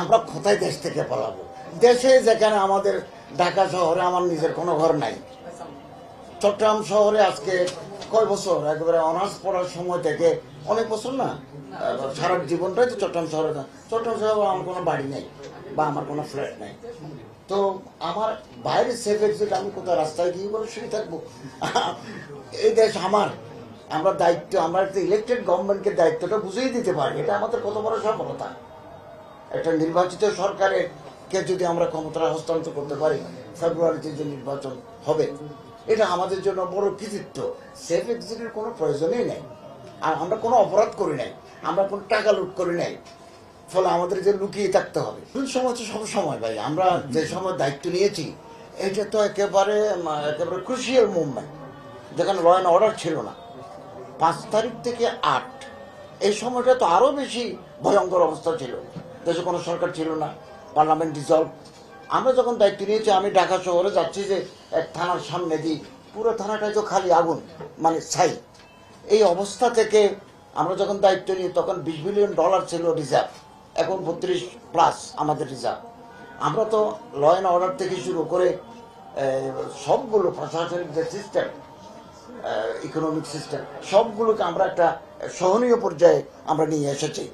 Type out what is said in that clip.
আমরা কোথায় দেশ থেকে পালাবো? দেশে যেখানে আমাদের ঢাকা শহরে আমার নিজের কোনো ঘর নাই, চট্টগ্রাম শহরে আজকে কয় বছর একেবারে অনার্স পড়ার সময় থেকে অনেক বছর না, সারা জীবনটাই তো চট্টগ্রাম শহরে। চট্টগ্রাম শহরে আমার কোনো বাড়ি নেই বা আমার কোনো ফ্ল্যাট নেই, তো আমার বাইরে সেফ এক্সিট আমি কোথাও রাস্তায় গিয়ে বলে শুয়ে থাকবো? এই দেশ আমার, আমরা দায়িত্ব, আমরা একটা ইলেকটেড গভর্নমেন্টকে দায়িত্বটা বুঝিয়ে দিতে পারি, এটা আমাদের কত বড় সফলতা। একটা নির্বাচিত সরকারের কে যদি আমরা ক্ষমতা হস্তান্তর করতে পারি, ফেব্রুয়ারিতে যে নির্বাচন হবে, এটা আমাদের জন্য বড় কৃতিত্ব। সেফ এক্সিটের কোনো প্রয়োজনই নেই, আর আমরা কোনো অপরাধ করি নাই, আমরা কোনো টাকা লুট করি নাই, ফলে আমাদের যে লুকিয়ে থাকতে হবে। সময় তো সব সময় ভাই, আমরা যে সময় দায়িত্ব নিয়েছি এটা তো একেবারে একেবারে ক্রুশিয়াল মুভমেন্ট, যেখানে ল অ্যান্ড অর্ডার ছিল না। 5 তারিখ থেকে 8 এই সময়টা তো আরো বেশি ভয়ঙ্কর অবস্থা ছিল, দেশে কোনো সরকার ছিল না, পার্লামেন্ট ডিসলভ। আমরা যখন দায়িত্ব নিয়েছি, আমি ঢাকা শহরে যাচ্ছি যে এক থানার সামনে দিই, পুরো থানাটাই তো খালি আগুন, মানে ছাই। এই অবস্থা থেকে আমরা যখন দায়িত্ব নিই তখন $20 বিলিয়ন ছিল রিজার্ভ, এখন 32+ আমাদের রিজার্ভ। আমরা তো ল অ্যান্ড অর্ডার থেকে শুরু করে সবগুলো প্রশাসনিক যে সিস্টেম, ইকোনমিক সিস্টেম, সবগুলোকে আমরা একটা সহনীয় পর্যায়ে আমরা নিয়ে এসেছি।